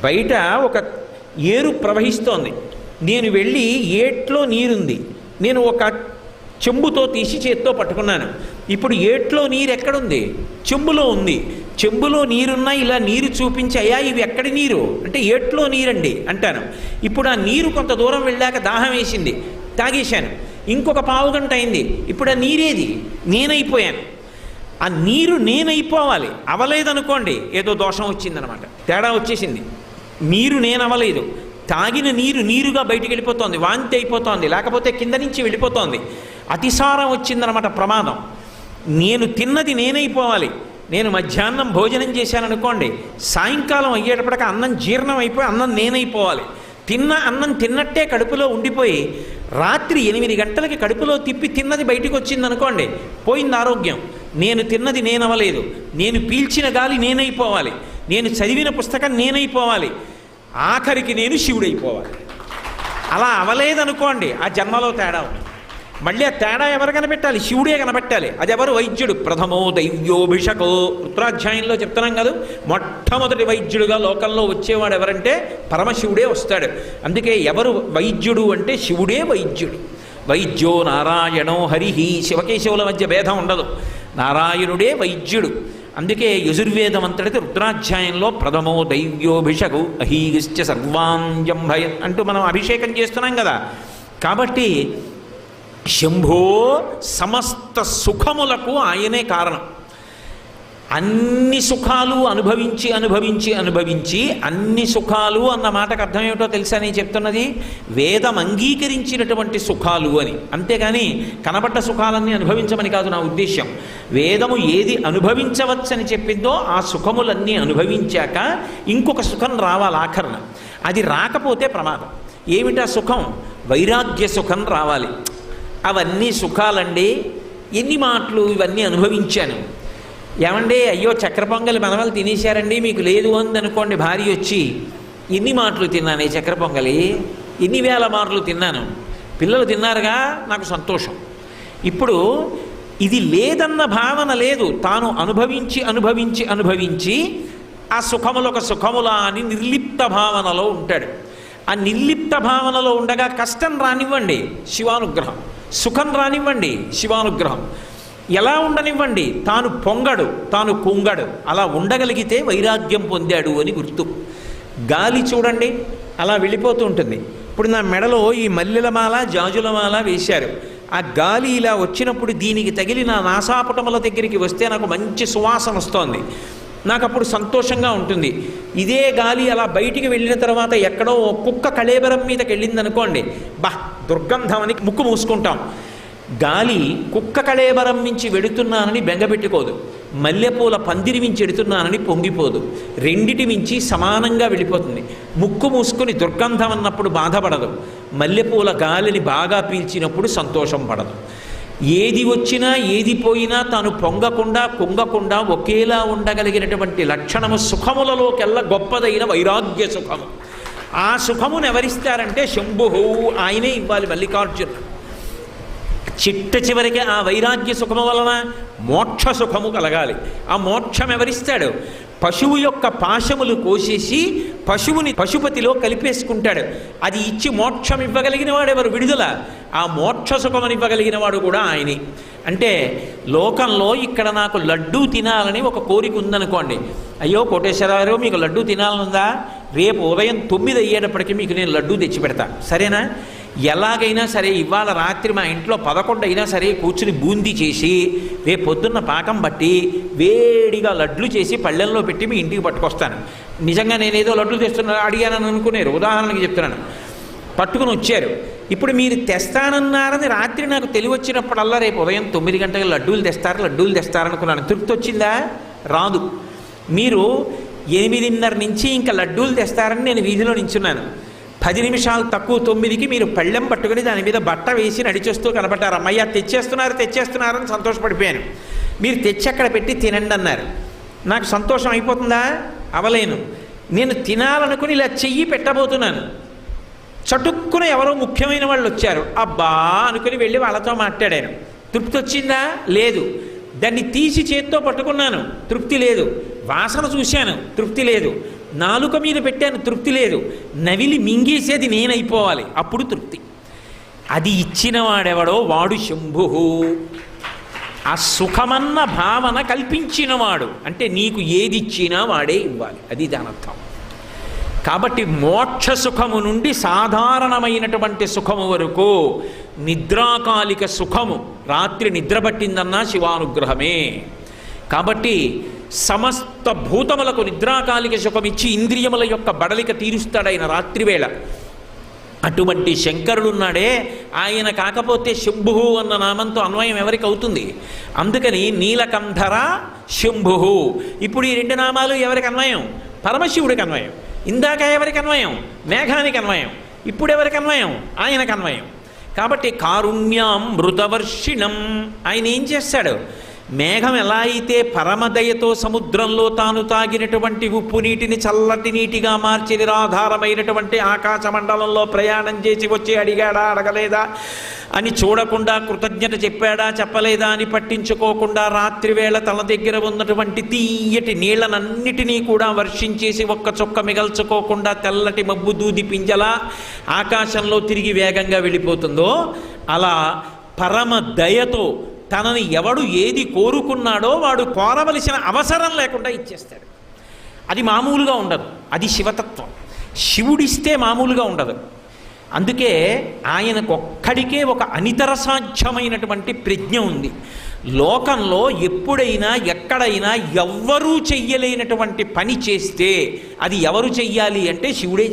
బయట ఒక ఏరు ప్రవహిస్తోంది, నేను వెళ్ళి ఏట్లో నీరుంది, నేను ఒక చెంబుతో తీసి చేత్తో పట్టుకున్నాను. ఇప్పుడు ఏట్లో నీరు ఎక్కడుంది? చెంబులో ఉంది. చెంబులో నీరున్నా ఇలా నీరు చూపించి, అయ్యా ఇవి ఎక్కడి నీరు అంటే ఏట్లో నీరండి అంటాను. ఇప్పుడు ఆ నీరు కొంత దూరం వెళ్ళాక దాహం వేసింది, తాగేశాను. ఇంకొక పావుగంట అయింది, ఇప్పుడు ఆ నీరేది? నేనైపోయాను. ఆ నీరు నేనైపోవాలి. అవలేదనుకోండి ఏదో దోషం వచ్చిందనమాట, తేడా వచ్చేసింది. నీరు నేనవలేదు, తాగిన నీరు నీరుగా బయటికి వెళ్ళిపోతోంది, వాంతి అయిపోతోంది, లేకపోతే కింద నుంచి వెళ్ళిపోతోంది. అతిసారం వచ్చిందనమాట, ప్రమాదం. నేను తిన్నది నేనైపోవాలి. నేను మధ్యాహ్నం భోజనం చేశాననుకోండి, సాయంకాలం అయ్యేటప్పటికి అన్నం జీర్ణం అయిపోయి అన్నం నేనైపోవాలి. తిన్న అన్నం తిన్నట్టే కడుపులో ఉండిపోయి రాత్రి 8 గంటలకి కడుపులో తిప్పి తిన్నది బయటికి వచ్చిందనుకోండి, పోయింది ఆరోగ్యం. నేను తిన్నది నేనవలేదు, నేను పీల్చిన గాలి నేనైపోవాలి, నేను చదివిన పుస్తకం నేనైపోవాలి, ఆఖరికి నేను శివుడైపోవాలి. అలా అవలేదనుకోండి, ఆ జన్మలో తేడా ఉంది. మళ్ళీ ఆ తేడా ఎవరు కనిపెట్టాలి? శివుడే కనిపెట్టాలి. అది ఎవరు? వైద్యుడు. ప్రథమో దైవ్యోభిషకో ఉత్తరాధ్యాయంలో చెప్తున్నాం కదా, మొట్టమొదటి వైద్యుడుగా లోకంలో వచ్చేవాడు ఎవరంటే పరమశివుడే వస్తాడు. అందుకే ఎవరు వైద్యుడు అంటే శివుడే వైద్యుడు. వైద్యో నారాయణో హరిహి, శివకేశవుల మధ్య భేదం ఉండదు, నారాయణుడే వైద్యుడు. అందుకే యజుర్వేదం అంతటికి రుద్రాధ్యాయంలో ప్రథమో దైవ్యోభిషకు అహీగిశ్చ సర్వాంజం భయం అంటూ మనం అభిషేకం చేస్తున్నాం కదా. కాబట్టి శంభో సమస్త సుఖములకు ఆయనే కారణం. అన్ని సుఖాలు అనుభవించి అనుభవించి అనుభవించి అన్ని సుఖాలు అన్న మాటకు అర్థం ఏమిటో తెలుసా నేను చెప్తున్నది? వేదం అంగీకరించినటువంటి సుఖాలు అని. అంతేగాని కనబడ్డ సుఖాలన్నీ అనుభవించమని కాదు నా ఉద్దేశ్యం. వేదము ఏది అనుభవించవచ్చని చెప్పిందో ఆ సుఖములన్నీ అనుభవించాక ఇంకొక సుఖం రావాలి ఆఖరణ. అది రాకపోతే ప్రమాదం. ఏమిటా సుఖం? వైరాగ్య సుఖం రావాలి. అవన్నీ సుఖాలండి, ఎన్ని మాటలు ఇవన్నీ అనుభవించాను. ఏమండి అయ్యో చక్కెర పొంగలి మనవలు తినేశారండి మీకు లేదు అందనుకోండి, భార్య వచ్చి ఎన్ని మాటలు తిన్నాను చక్కెర పొంగలి, ఎన్ని వేల మాటలు తిన్నాను, పిల్లలు తిన్నారుగా నాకు సంతోషం. ఇప్పుడు ఇది లేదన్న భావన లేదు, తాను అనుభవించి అనుభవించి అనుభవించి ఆ సుఖములొక సుఖములా అని నిర్లిప్త భావనలో ఉంటాడు. ఆ నిర్లిప్త భావనలో ఉండగా కష్టం రానివ్వండి, శివానుగ్రహం. సుఖం రానివ్వండి, శివానుగ్రహం. ఎలా ఉండనివ్వండి, తాను పొంగడు, తాను కుంగడు. అలా ఉండగలిగితే వైరాగ్యం పొందాడు అని గుర్తు. గాలి చూడండి అలా వెళ్ళిపోతూ ఉంటుంది. ఇప్పుడు నా మెడలో ఈ మల్లెలమాల జాజులమాల వేశారు. ఆ గాలి ఇలా వచ్చినప్పుడు దీనికి తగిలి నా నాసాపుటముల దగ్గరికి వస్తే నాకు మంచి సువాసన వస్తోంది, నాకు అప్పుడు సంతోషంగా ఉంటుంది. ఇదే గాలి అలా బయటికి వెళ్ళిన తర్వాత ఎక్కడో కుక్క కళేబరం మీదకి వెళ్ళిందనుకోండి, దుర్గంధం అని ముక్కు మూసుకుంటాం. గాలి కుక్క కళేబరం మించి వెడుతున్నానని బెంగపెట్టుకోదు, మల్లెపూల పందిరి మించి ఎడుతున్నానని పొంగిపోదు. రెండిటి మించి సమానంగా వెళ్ళిపోతుంది. ముక్కు మూసుకొని దుర్గంధం అన్నప్పుడు బాధపడదు, మల్లెపూల గాలిని బాగా పీల్చినప్పుడు సంతోషం పడదు. ఏది వచ్చినా ఏది పోయినా తాను పొంగకుండా కుంగకుండా ఒకేలా ఉండగలిగినటువంటి లక్షణము సుఖములలోకెల్లా గొప్పదైన వైరాగ్య సుఖము. ఆ సుఖమును ఎవరిస్తారంటే శంభు, ఆయనే ఇవ్వాలి మల్లికార్జునుడు. చిట్ట చివరికి ఆ వైరాగ్య సుఖము వలన మోక్ష సుఖము కలగాలి. ఆ మోక్షం ఎవరిస్తాడు? పశువు యొక్క పాశములు కోసేసి పశువుని పశుపతిలో కలిపేసుకుంటాడు. అది ఇచ్చి మోక్షం ఇవ్వగలిగిన వాడు ఎవరు? విడుదల. ఆ మోక్ష సుఖమని ఇవ్వగలిగిన వాడు కూడా ఆయనే. అంటే లోకంలో ఇక్కడ నాకు లడ్డూ తినాలని ఒక కోరిక ఉందనుకోండి, అయ్యో కోటేశ్వరరావు మీకు లడ్డూ తినాలనుందా, రేపు ఉదయం 9 అయ్యేటప్పటికీ మీకు నేను లడ్డూ తెచ్చిపెడతా, సరేనా? ఎలాగైనా సరే ఇవాళ రాత్రి మా ఇంట్లో 11 అయినా సరే కూర్చుని బూందీ చేసి రేపు పొద్దున్న పాకం బట్టి వేడిగా లడ్లు చేసి పళ్ళెల్లో పెట్టి మీ ఇంటికి పట్టుకొస్తాను. నిజంగా నేనేదో లడ్లు తెస్తున్నా అడిగానని అనుకునేరు, ఉదాహరణకి చెప్తున్నాను. పట్టుకుని వచ్చారు. ఇప్పుడు మీరు తెస్తానన్నారని రాత్రి నాకు తెలివచ్చినప్పుడల్లా రేపు ఉదయం 9 గంటలకు లడ్డూలు తెస్తారనుకున్నాను. తృప్తి వచ్చిందా? రాదు. మీరు 8:30 నుంచి ఇంకా లడ్డూలు తెస్తారని నేను వీధిలో నించున్నాను. 10 నిమిషాలు తక్కువ 9కి మీరు పళ్ళెం పట్టుకుని దాని మీద బట్ట వేసి నడిచేస్తూ కనపడ్డారు. అమ్మయ్య తెచ్చేస్తున్నారని సంతోషపడిపోయాను. మీరు తెచ్చి అక్కడ పెట్టి తినండి అన్నారు. నాకు సంతోషం అయిపోతుందా? అవలేను. నేను తినాలనుకుని ఇలా చెయ్యి పెట్టబోతున్నాను, చటుక్కున ఎవరో ముఖ్యమైన వాళ్ళు వచ్చారు. అబ్బా అనుకుని వెళ్ళి వాళ్ళతో మాట్లాడాను. తృప్తి వచ్చిందా? లేదు. దాన్ని తీసి చేత్తో పట్టుకున్నాను, తృప్తి లేదు. వాసన చూశాను, తృప్తి లేదు. నాలుక మీద పెట్టాను తృప్తి లేదు, నవిలి మింగేసేది నేనైపోవాలి, అప్పుడు తృప్తి. అది ఇచ్చిన వాడెవడో వాడు శంభు. ఆ సుఖమన్న భావన కల్పించినవాడు అంటే నీకు ఏది ఇచ్చినా వాడే ఇవ్వాలి, అది దాని అర్థం. కాబట్టి మోక్ష సుఖము నుండి సాధారణమైనటువంటి సుఖము వరకు నిద్రాకాలిక సుఖము, రాత్రి నిద్ర పట్టిందన్నా శివానుగ్రహమే. కాబట్టి సమస్త భూతములకు నిద్రాకాలిక సుఖమిచ్చి ఇంద్రియముల యొక్క బడలిక తీరుస్తాడైన రాత్రివేళ. అటువంటి శంకరుడున్నాడే, ఆయన కాకపోతే శంభు అన్న నామంతో అన్వయం ఎవరికి అవుతుంది? అందుకని నీలకంధర శంభు. ఇప్పుడు ఈ రెండు నామాలు ఎవరికి అన్వయం? పరమశివుడికి అన్వయం. ఇందాక ఎవరికి అన్వయం? మేఘానికి అన్వయం. ఇప్పుడు ఎవరికి అన్వయం? ఆయనకు అన్వయం. కాబట్టి కారుణ్యాం మృతవర్షిణం. ఆయన ఏం చేస్తాడు? మేఘం ఎలా అయితే పరమదయతో సముద్రంలో తాను తాగినటువంటి ఉప్పు నీటిని చల్లటి నీటిగా మార్చి నిరాధారమైనటువంటి ఆకాశ మండలంలో ప్రయాణం చేసి వచ్చి అడిగాడా అడగలేదా అని చూడకుండా, కృతజ్ఞత చెప్పాడా చెప్పలేదా అని పట్టించుకోకుండా, రాత్రివేళ తన దగ్గర ఉన్నటువంటి తీయటి నీళ్లనన్నిటినీ కూడా వర్షించేసి ఒక్క చుక్క మిగల్చుకోకుండా తెల్లటి మబ్బు దూది పింజలా ఆకాశంలో తిరిగి వేగంగా వెళ్ళిపోతుందో, అలా పరమ దయతో తనని ఎవడు ఏది కోరుకున్నాడో వాడు కోరవలసిన అవసరం లేకుండా ఇచ్చేస్తాడు. అది మామూలుగా ఉండదు, అది శివతత్వం. శివుడిస్తే మామూలుగా ఉండదు. అందుకే ఆయనకొక్కడికే ఒక అనితర సాధ్యమైనటువంటి ప్రజ్ఞ ఉంది. లోకంలో ఎప్పుడైనా ఎక్కడైనా ఎవ్వరూ చెయ్యలేనటువంటి పని చేస్తే అది ఎవరు చెయ్యాలి అంటే శివుడే.